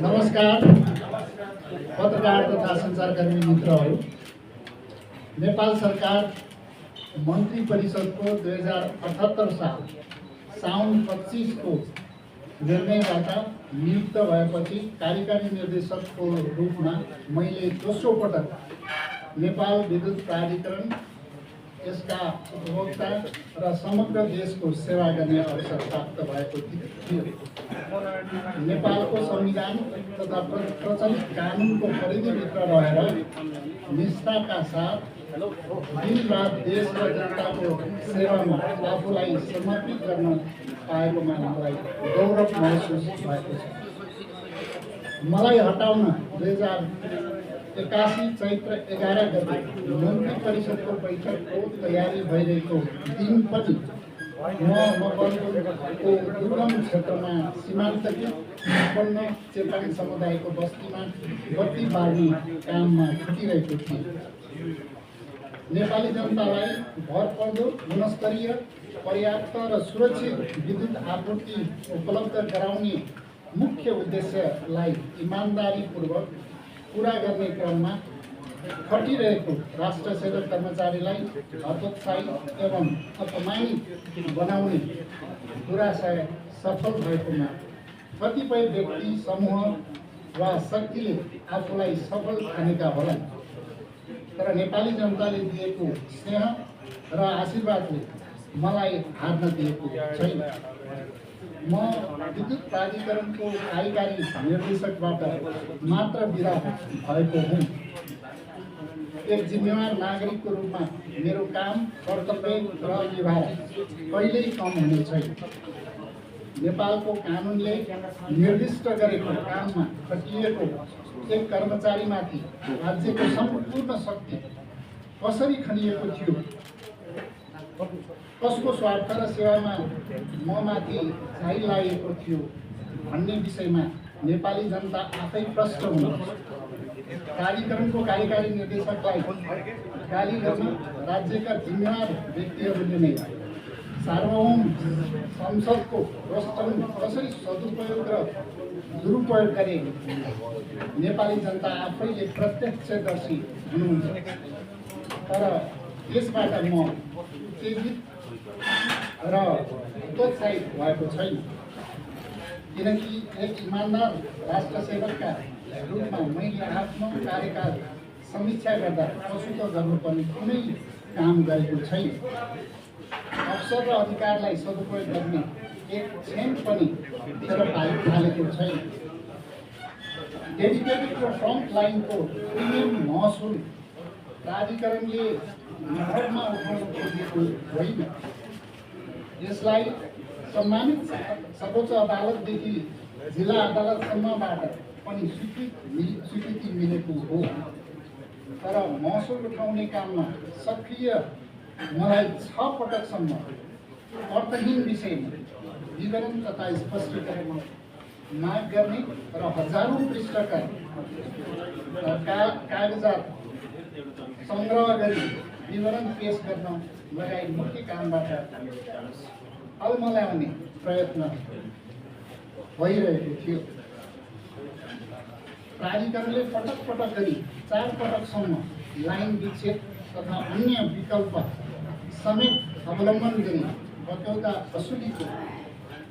नमस्कार पत्रकार तथा सञ्चारकर्मी मित्रहरू। नेपाल सरकार मन्त्री परिषदको 2078 साल साउन 25 को निर्णयबाट नियुक्त भएपछि कार्यकारी निर्देशकको रूपमा मैले दोस्रो पटक नेपाल विद्युत प्राधिकरण, यसका उपभोक्ता र समग्र देशको सेवा गर्ने अवसर प्राप्त भएको थियो। नेपालको संविधान तथा प्रचलित कानुनको परिधिभित्र रहेर निष्ठाका साथ दिनरात देश र जनताको सेवामा आफूलाई समर्पित गर्न पाएकोमा मलाई गौरव महसुस भएको छ। मलाई हटाउन 2081 चैत्र 11 गते मन्त्री परिषदको बैठकको तयारी भइरहेको दिन पनि म मकवानपुरको दुर्गम क्षेत्रमा सीमान्तकृत उत्पन्न चेपाङ समुदायको बस्तीमा बत्ती बाल्ने काममा छुटिरहेको थिएँ। नेपाली जनतालाई भरपर्दो, गुणस्तरीय, पर्याप्त र सुरक्षित विद्युत आपूर्ति उपलब्ध गराउने मुख्य उद्देश्यलाई इमान्दारीपूर्वक पूरा गर्ने क्रममा खटिरहेको राष्ट्र सेवक कर्मचारीलाई हतोत्साही एवं अपमानित बनाउने दुराशय सफल भएकोमा कतिपय व्यक्ति समूह वा शक्तिले आफूलाई सफल ठानेका होलान्। तर नेपाली जनताले दिएको स्नेह र आशीर्वादले मलाई हार्न दिएको छैन। म विद्युत प्राधिकरणको कार्यकारी निर्देशकबाट मात्र बिदा भएको हुँ। एक जिम्मेवार नागरिकको रूपमा मेरो काम, कर्तव्य र व्यवहार कहिल्यै कम हुने छैन। नेपालको कानुनले निर्दिष्ट गरेको काममा खटिएको एक कर्मचारीमाथि राज्यको सम्पूर्ण शक्ति कसरी खनिएको थियो, कसको स्वार्थ र सेवामा ममाथि झाइ लागेको थियो भन्ने विषयमा नेपाली जनता आफै प्रष्ट हुनुहुन्छ। प्राधिकरणको कार्यकारी निर्देशकलाई गाली गर्न राज्यका जिम्मेवार व्यक्तिहरूले नै सार्वभौम संसदको रोस्टन कसरी सदुपयोग र दुरुपयोग गरे नेपाली जनता आफैले प्रत्यक्षदर्शी हुनुहुन्छ। तर यसबाट म उत्तेजित र हतोत्साहित भएको छैन, किनकि एक इमान्दार राष्ट्र सेवकका रूपमा मैले आफ्नो कार्यकाल समीक्षा गर्दा प्रस्तुत गर्नुपर्ने कुनै काम गरेको छैन। अवसर र अधिकारलाई सदुपयोग गर्ने एक क्षण पनि खेर पालेको छैन। डेडिकेटेड र फ्रन्ट लाइनको प्रिमियम महसुल प्राधिकरणले महरमा उठाउन खोजेको होइन। यसलाई सम्मानित सर्वोच्च अदालतदेखि जिल्ला अदालतसम्मबाट पनि स्वीकृति मिलेको हो। तर महसुल उठाउने काममा सक्रिय मलाई 6 पटकसम्म अर्थहीन विषयमा विवरण तथा स्पष्टीकरण माग गर्ने र हजारौं पृष्ठका कागजात सङ्ग्रह गरी विवरण पेश गर्न लगायत मुख्य कामबाट अलमल्याउने प्रयत्न भइरहेको थियो। प्राधिकरणले पटक पटक गरी 4 पटकसम्म लाइन विच्छेद तथा अन्य विकल्प समेत अवलम्बन गरी बक्यौता वसुलीको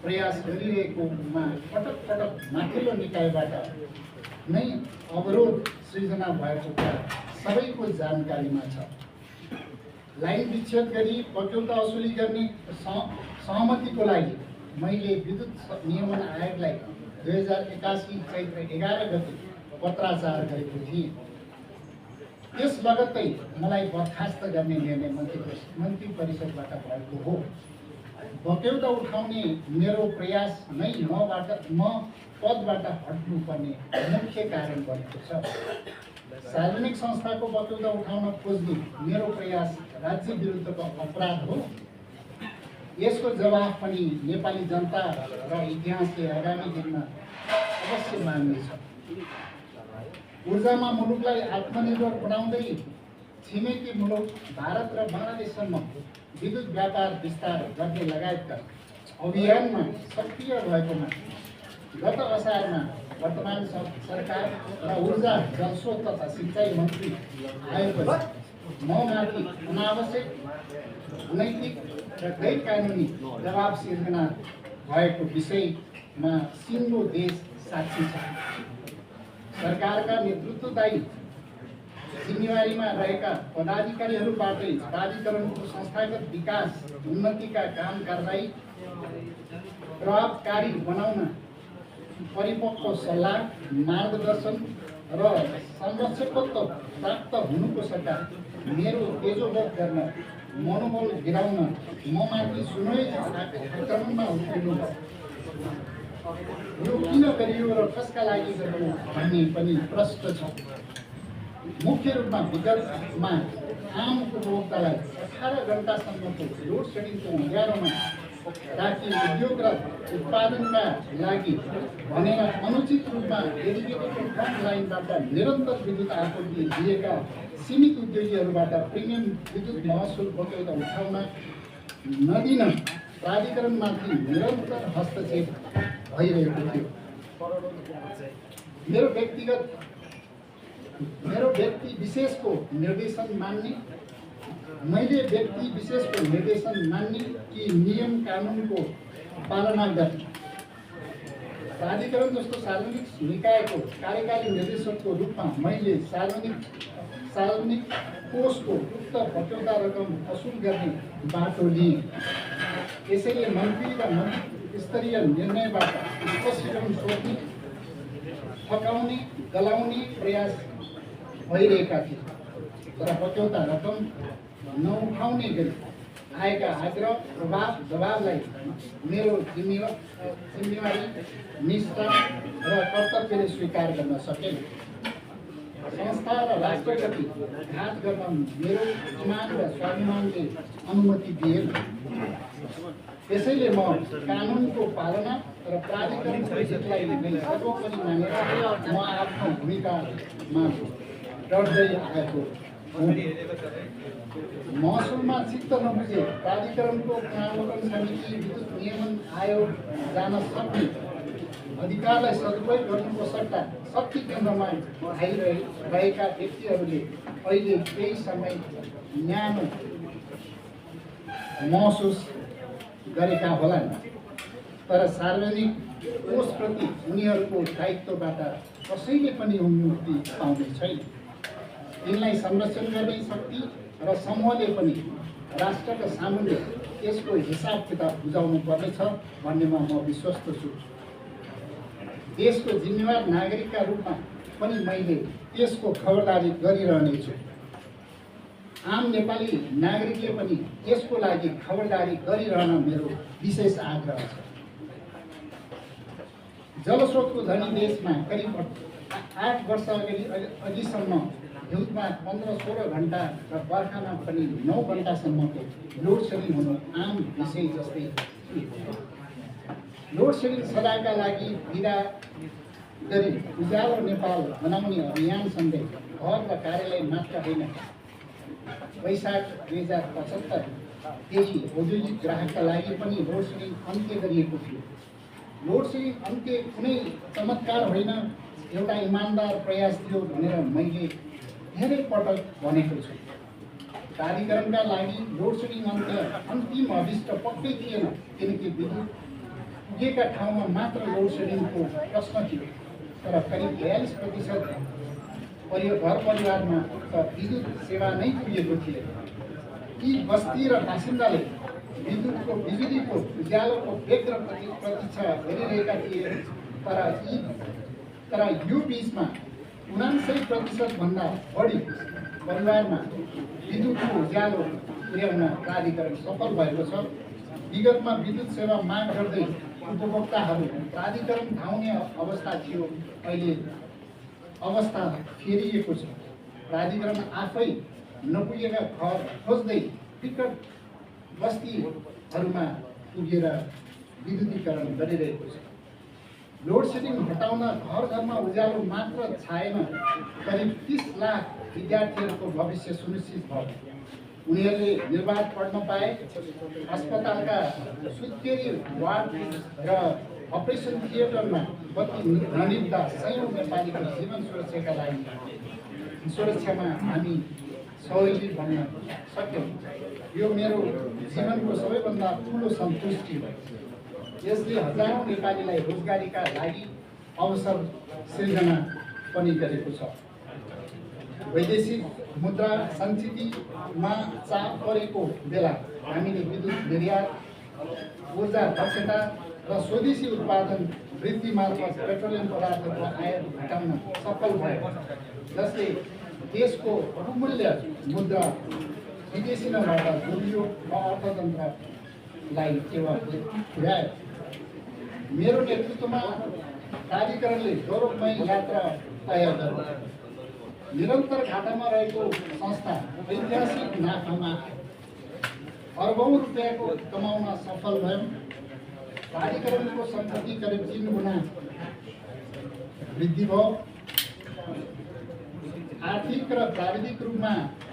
प्रयास गरिरहेकोमा पटक पटक माथिल्लो निकायबाट नै अवरोध सृजना भएको सबैको जानकारीमा छ। लाइन विच्छेद गरी बक्यौता वसुली गर्ने सहमतिको लागि मैले विद्युत नियमन आयोगलाई 2081 चैत्र 11 गते पत्राचार गरेको थिएँ। त्यस लगत्तै मलाई बर्खास्त गर्ने निर्णय मन्त्री परिषदबाट भएको हो। बक्यौता उठाउने मेरो प्रयास नै म पदबाट हट्नुपर्ने मुख्य कारण बनेको छ। सार्वजनिक संस्थाको बक्यौता उठाउन खोज्ने मेरो प्रयास राज्य विरुद्धको अपराध हो। यसको जवाफ पनि नेपाली जनता र इतिहासले आगामी दिनमा अवश्य माग्नेछ। ऊर्जामा मुलुकलाई आत्मनिर्भर बनाउँदै छिमेकी मुलुक भारत र बङ्गलादेशसम्म विद्युत व्यापार विस्तार गर्ने लगायतका अभियानमा सक्रिय रहेकोमा गत असारमा वर्तमान सरकार र ऊर्जा जलस्रोत तथा सिंचाई मन्त्री आएपछि ममाथि अनावश्यक अनैतिक र गैर कानुनी दबाव सिर्जना भएको विषयमा सिङ्गो देश साक्षी छ। सरकारका नेतृत्वदायी जिम्मेवारीमा रहेका पदाधिकारीहरूबाटै प्राधिकरणको संस्थागत विकास उन्नतिका काम कारबाही प्रभावकारी बनाउन परिपक्व सल्लाह मार्गदर्शन र संरक्षकत्व प्राप्त हुनुको सट्टा मेरो तेजोवध गर्न मनोबल गिराउन ममाथि सुनौले आक्रमणमा उत्रिनु यो किन गरियो र कसका लागि गरियो भन्ने पनि प्रश्न छ। मुख्य रूपमा विगतमा आम उपभोक्तालाई 18 घण्टासम्मको लोड सेडिङको उज्यालोमा राखी उद्योग र उत्पादनका लागि भनेर अनुचित रूपमा डेडिकेटेड फ्रन्ट लाइनबाट निरन्तर विद्युत आपूर्ति दिएका सीमित उद्योगीहरूबाट प्रिमियम विद्युत महसुल बटौता उठाउन नदिन प्राधिकरणमाथि निरन्तर हस्तक्षेप भइरहेको थियो। मेरो व्यक्ति विशेषको निर्देशन मान्ने कि नियम कानुनको पालना गर्ने प्राधिकरण जस्तो सार्वजनिक निकायको कार्यकारी निर्देशकको रूपमा मैले सार्वजनिक कोषको उक्त बटौता रकम वसुल गर्ने बाटो लिएँ। यसैले मन्त्री र मन्त्री स्तरीय निर्णयबाट स्पष्टीकरण सोध्ने थकाउने गलाउने प्रयास भइरहेका थिए तर बटौता रकम नउठाउने गरी आएका आग्रह प्रभाव दबावलाई मेरो जिम्मेवारी निष्ठा र कर्तव्यले स्वीकार गर्न सकेन। संस्था र राष्ट्रप्रति घात गर्न मेरो इमान र स्वाभिमानले अनुमति दिएन। त्यसैले म कानुनको पालना र प्राधिकरणको हितलाई सर्वोपरि मानेर म आफ्नो भूमिकामा डट्दै आएको हुँ। महसुलमा चित्त नबुझे प्राधिकरणको पुनरावलोकन समिति विद्युत नियमन आयोग जान सक्ने अधिकारलाई सदुपयोग गर्नुको सट्टा शक्ति केन्द्रमा आइरहेका व्यक्तिहरूले अहिले केही समय न्यानो महसुस गरेका होलान् तर सार्वजनिक कोषप्रति उनीहरूको दायित्वबाट कसैले पनि मुक्ति पाउने छैन। यिनलाई संरक्षण गर्ने शक्ति र समूहले पनि राष्ट्रका सामुन्ने यसको हिसाब किताब बुझाउनु पर्नेछ भन्नेमा म विश्वस्त छु। देशको जिम्मेवार नागरिकका रूपमा पनि मैले यसको खबरदारी गरिरहनेछु। आम नेपाली नागरिकले पनि यसको लागि खबरदारी गरिरहन मेरो विशेष आग्रह छ। जलस्रोतको धनी देशमा करिब 8 वर्ष अघिसम्म हिउँदमा 15-16 घण्टा र बर्खामा पनि 9 घण्टासम्मको लोड सेडिङ हुनु आम विषय जस्तै थियो। लोड सेडिङ सदाका लागि विदा गरी उज्यालो नेपाल बनाउने अभियानसँगै घर र कार्यालय मात्र होइन वैशाख 2075 देखि औद्योगिक ग्राहकका लागि पनि लोड सेडिङ अन्त्य गरिएको थियो। लोड सेडिङ अन्त्य कुनै चमत्कार होइन, एउटा इमान्दार प्रयास थियो भनेर मैले धेरै पटक भनेको छु। प्राधिकरणका लागि लोड सेडिङ अन्त्य अन्तिम अभिष्ट पक्कै थिएन किनकि विद्युत पुगेका ठाउँमा मात्र लोड सेडिङको प्रश्न थियो तर करिब 42% घर परिवारमा त विद्युत सेवा नै पुगेको थियो। यी बस्ती र बासिन्दाले बिजुलीको उज्यालोको व्यग्र प्रतीक्षा गरिरहेका थिए तर यो बिचमा 99% भन्दा बढी परिवारमा विद्युतको उज्यालो पुर्याउन प्राधिकरण सफल भएको छ। विगतमा विद्युत सेवा माग गर्दै उपभोक्ताहरू प्राधिकरण धाउने अवस्था थियो, अहिले अवस्था फेरिएको छ। प्राधिकरण आफै नपुगेका घर खोज्दै विकट बस्तीहरूमा पुगेर विद्युतीकरण गरिरहेको छ। लोड सेडिङ हटाउन घर घरमा उज्यालो मात्र छाएन, करिब 30 लाख विद्यार्थीहरूको भविष्य सुनिश्चित भयो। उनीहरूले निर्वाध पढ्न पाए, अस्पतालका सुत्केरी वार्ड र अपरेसन थिएटरमा बत्ती नलिँदा सयौँ नेपालीको जीवन सुरक्षामा हामी सहयोगी बन्न सक्यौँ। यो मेरो जीवनको सबैभन्दा ठुलो सन्तुष्टि हो। यसले हजारौँ नेपालीलाई रोजगारीका लागि अवसर सृजना पनि गरेको छ। वैदेशिक मुद्रा सञ्चितमा चाप परेको बेला हामीले विद्युत निर्यात, ऊर्जा दक्षता र स्वदेशी उत्पादन वृद्धि मार्फत पेट्रोलियम पदार्थको आयात घटाउन सफल भयो, जसले देशको बहुमूल्य मुद्रा विदेशी नबाट जोडियो र अर्थतन्त्रलाई टेवा पुर्यायो। मेरो नेतृत्वमा प्राधिकरणले गौरवमय यात्रा तय गर्यो। निरन्तर घाटामा रहेको संस्था ऐतिहासिक नाफामा अर्बौं रुपियाँको कमाउन सफल भयो। प्राधिकरणको सम्पत्ति करिब 3 गुणा वृद्धि भयो। आर्थिक र प्राविधिक रूपमा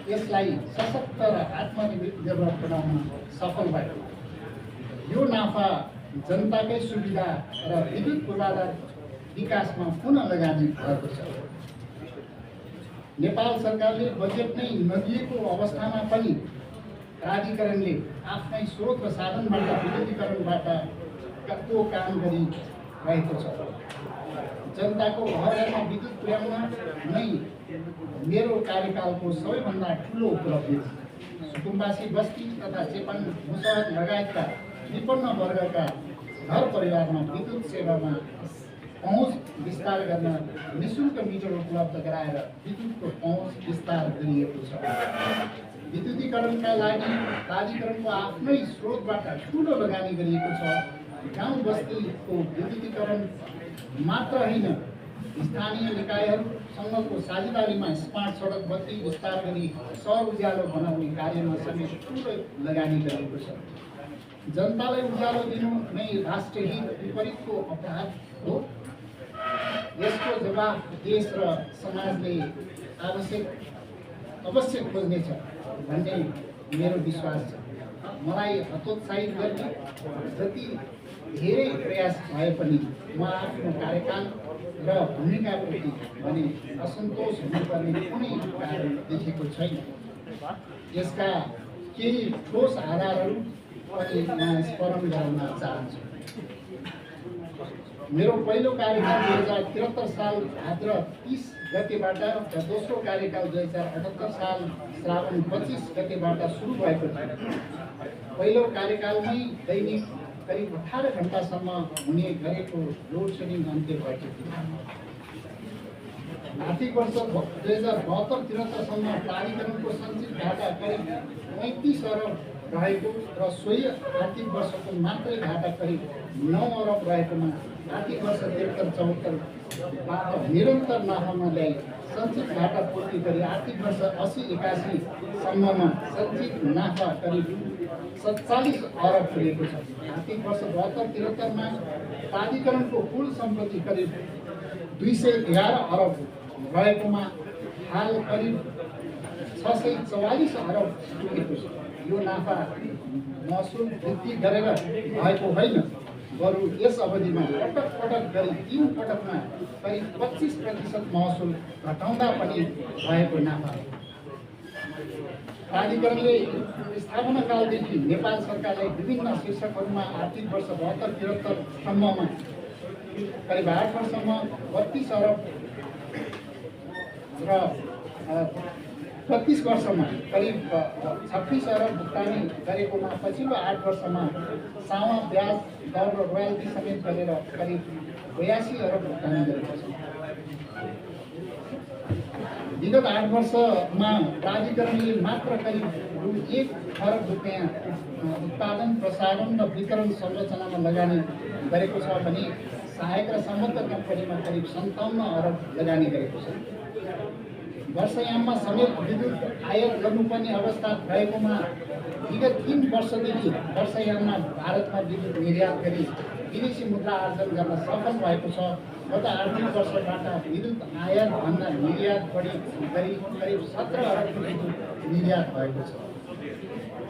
यसलाई सशक्त र आत्मनिर्भर बनाउन सफल भयो। यो नाफा जनताकै सुविधा र विद्युत पूर्वाधार विकासमा पुनः लगानी भएको छ। नेपाल सरकारले बजेट नै नदिएको अवस्थामा पनि प्राधिकरणले आफ्नै स्रोत र साधनबाट विद्युतीकरणबाट को काम गरिरहेको छ। जनताको घरघरमा विद्युत पुर्याउन नै मेरो कार्यकालको सबैभन्दा ठुलो उपलब्धि हो। सुकुम्बासी बस्ती तथा चेपाङ मुसहर लगायतका विपन्न वर्गका घर परिवारमा विद्युत सेवामा पहुँच विस्तार गर्न निःशुल्क मिटर उपलब्ध गराएर विद्युतको पहुँच विस्तार गरिएको छ। विद्युतीकरणका लागि प्राधिकरणको आफ्नै स्रोतबाट ठुलो लगानी गरिएको छ। गाउँ बस्तीको विद्युतीकरण मात्र होइन, स्थानीय निकायहरूसँगको साझेदारीमा स्मार्ट सडक बत्ती विस्तार गरी सहर उज्यालो बनाउने कार्यमा समेत ठुलो लगानी गरिएको छ। जनतालाई उज्यालो दिनु नै राष्ट्रहित विपरीतको अपराध हो। यसको जवाब देश र समाजले अवश्य खोज्नेछ भन्ने मेरो विश्वास छ। मलाई हतोत्साहित गर्ने जति धेरै प्रयास भए पनि म आफ्नो कार्यकाल र भूमिकाप्रति भने असन्तोष हुनुपर्ने कुनै कारण देखेको छैन। यसका केही ठोस आधारहरू पनि म स्मरण गराउन चाहन्छु। मेरो पहिलो कार्यकाल 2073 साल भाद्र 30 गतेबाट र दोस्रो कार्यकाल 2078 साल श्रावण 25 गतेबाट सुरु भएको थियो। पहिलो कार्यकालमै दैनिक करिब 18 घण्टासम्म हुने गरेको लोड सेडिङ अन्त्य भएको थियो। आर्थिक वर्ष 2072-73सम्म प्राधिकरणको सञ्चित घाटा करिब 35 अरब रहेको र सोही आर्थिक वर्षको मात्रै घाटा करिब 9 अरब रहेकोमा आर्थिक वर्ष 73-74बाट निरन्तर नाफामा ल्याई सञ्चित घाटा पूर्ति गरी आर्थिक वर्ष 80-81 सम्ममा सञ्चित नाफा करिब 47 अरब पुगेको छ। आर्थिक वर्ष 72-73मा प्राधिकरणको कुल सम्पत्ति करिब 211 अरब रहेकोमा हाल करिब 644 अरब पुगेको छ। यो नाफा महसुल वृद्धि गरेर भएको होइन, बरु यस अवधिमा पटक पटक गरी 3 पटकमा करिब 25% महसुल घटाउँदा पनि भएको नाफा हो। प्राधिकरणले स्थापना कालदेखि नेपाल सरकारलाई विभिन्न शीर्षकहरूमा आर्थिक वर्ष 72-73 सम्ममा करिब 8 वर्षमा 32 अरब र 32 वर्षमा करिब 26 अरब भुक्तानी गरेकोमा पछिल्लो 8 वर्षमा सावा ब्याज दर र रोयल्टी समेत गरेर करिब 82 अरब भुक्तानी गरेको छ। विगत 8 वर्षमा प्राधिकरणले मात्र करिब 1 खरब रुपियाँ उत्पादन, प्रसारण र वितरण संरचनामा लगानी गरेको छ भने सहायक र सम्बद्ध कम्पनीमा करिब 57 अरब लगानी गरेको छ। वर्षयाममा समेत विद्युत आयात गर्नुपर्ने अवस्था रहेकोमा विगत 3 वर्षदेखि वर्षयाममा भारतमा विद्युत निर्यात गरी विदेशी मुद्रा आर्जन गर्न सफल भएको छ। गत आर्थिक वर्षबाट विद्युत आयातभन्दा निर्यात बढी गरी करिब 17 अरबको विद्युत निर्यात भएको छ।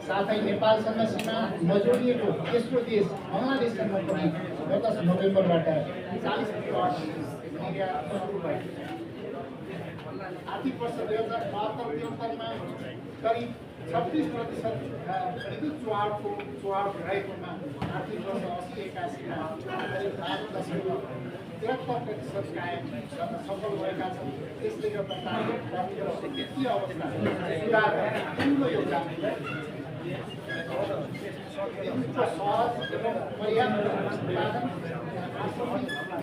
साथै नेपालसँग सीमा नजोडिएको तेस्रो देश बङ्गलादेशसँग पनि गत नोभेम्बरबाट 40 मेगावाट निर्यात सुरु भएको छ। आर्थिक वर्ष 2072-73 मा करिब 36% विद्युत चुहाव रहेकोमा आर्थिक वर्ष 80-81 मा करिब 8.73% कायम गर्न सफल भएका छन्। त्यसले गर्दा प्राथमिक वित्तीय अवस्था सुधार गर्न ठुलो योगदान विद्युतको सहज एवं पर्याप्त उत्पादन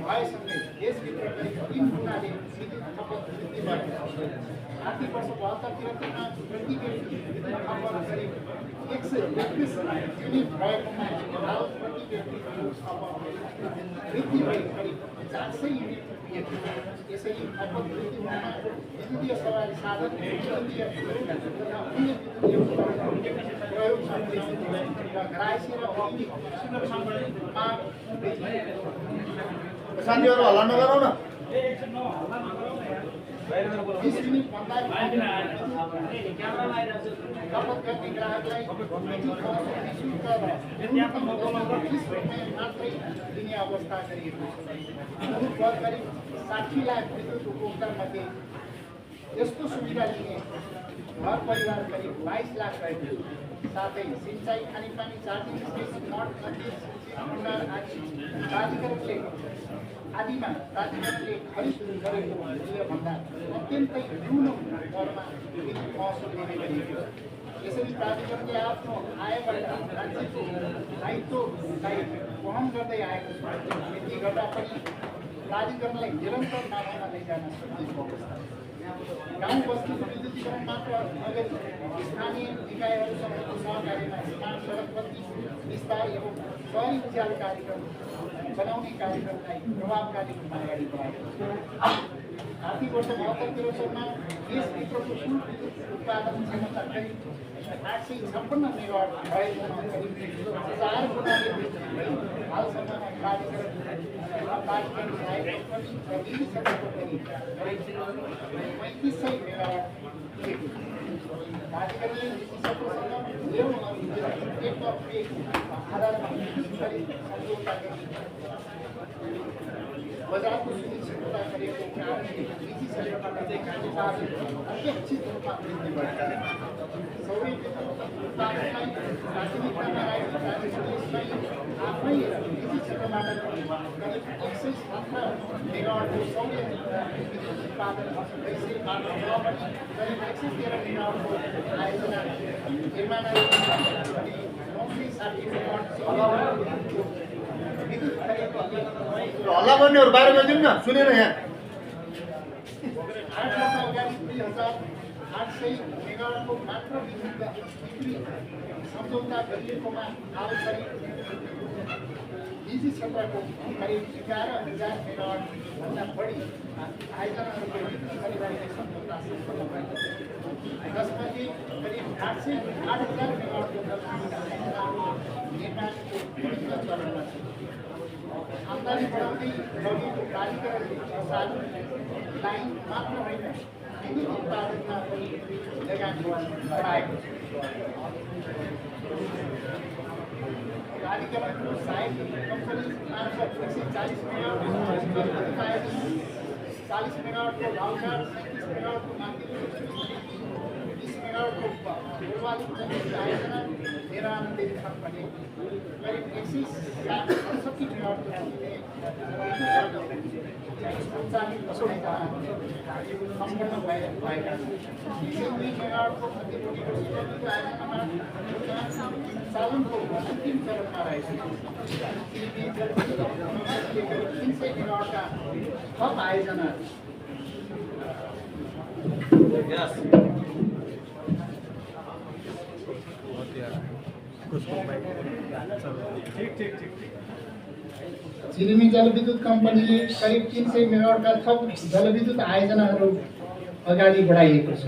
भएसँगै देशभित्र करिब 3 गुणाले विद्युत खपत वृद्धि भएको छ। आर्थिक वर्ष 72-73 मा प्रति व्यक्ति विद्युत खपत करिब 131 युनिट भएकोमा हाल प्रति व्यक्ति विद्युत खपत वृद्धि भई करिब 400 युनिट पुगेको। यसैले खपत वृद्धि हुँदा विद्युतीय सवारी साधन विद्युतीय तथा अन्य विद्युतीय प्रयोग र घरायसी र औद्योगिक सुरक्षामा साथीहरु हल्ला नगरौ न। 20 मिनेट भन्दा खपत गर्ने ग्राहकलाई निःशुल्क र न्यूनतम 30 रुपैयाँ मात्रै दिने अवस्था गरिएको छ। लगभग करिब 60 लाख विद्युत उपभोक्तामध्ये यस्तो सुविधा लिने घर परिवार करिब 22 लाख रहेको छ। साथै सिँचाइ, खानेपानी, चार्जिङ स्टेसन, मठ मन्दिर, भण्डार आदिमा प्राधिकरणले खरिद गरेको मूल्यभन्दा अत्यन्तै न्यून दरमा विद्युत महसुल लिने गरिएको छ। यसरी प्राधिकरणले आफ्नो आयबाट राज्यको दायित्वलाई वहन गर्दै आएको छ। यति गर्दा पनि प्राधिकरणलाई निरन्तर मात्रामा लैजान सकिएको अवस्था। गाउँ बस्तीको विद्युतीकरण मात्र नगरी स्थानीय निकायहरूसँगको सहकार्यमा स्मार्ट सडक बत्ती विस्तार एवं शहरी उज्यालो कार्यक्रम बनाउने कार्यक्रमलाई प्रभावकारी रूपमा अगाडि बढाएको छ। आर्थिक वर्ष 72-73 मा देशभित्रको कुल विद्युत उत्पादन क्षमता करिब 856 मेगावाट भएकोमा करिब 4 गुणाले वृद्धि भई हालसम्ममा प्राधिकरण सहायक पनि र निजी क्षेत्रको पनि करिब 3500 मेगावाट पुगेको छ। प्राधिकरणले निजी क्षेत्रसँग एक आधारमा विद्युत खरिद सम्झौता गरी बजारको सुनिश्चितता गरेको कारणले निजी क्षेत्रबाट उत्पादन अपेक्षित रूपमा वृद्धि भएको छ। सौर्य विद्युत उत्पादनलाई प्राथमिकतामा राखेर प्राधिकरणले आफै निजी क्षेत्रबाट करिब 117 मेगावाटको सौर्य विद्युत उत्पादन भइसकेबाट करिब 113 मेगावाटको आयोजना निर्माण अनि 960 मेगावाट विद्युत खरिद हल्ला गर्नेहरु बाहिर गइदिनु न, सुनेन यहाँ। 8 वर्ष अगाडि 2800 मेगावाटको मात्र विद्युत बिक्री सम्झौता गरिएकोमा हाल करिब निजी क्षेत्रको करिब 11,000 मेगावाट भन्दा बढी आयोजनाहरूको विद्युत खरिदारीले सम्झौता सम्पन्न भएको छ। जसमध्ये करिब 8,000 मेगावाटको निर्माणको चरणमा छ। आमदानी बढाउँदै लगेको प्राधिकरणले प्रसारण लाइन मात्र होइन विद्युत उत्पादनमा पनि लगानी बढाएको छ। प्राधिकरणको सहायक कम्पनी मार्फत 140 मेगावाट आयोजन, 40 मेगावाटको भाउचार, 37 मेगावाटको माध्यमिक 20 मेगावाटको पूर्वाधिक आयोजना लिएर आनन्दित छन् भने करिब 168 मेगावाटको सम्पन्न भएका छन्। 2 मेगावाटको क्षतिपूर्तिको सुरक्षित आयोजनामा सञ्चालनको अन्तिम चरणमा रहेको छ। 300 मेगावाटका थप आयोजना चिलिमी जलविद्युत कम्पनीले करिब 300 मेगावाटका थप जलविद्युत आयोजनाहरू अगाडि बढाइएको छ।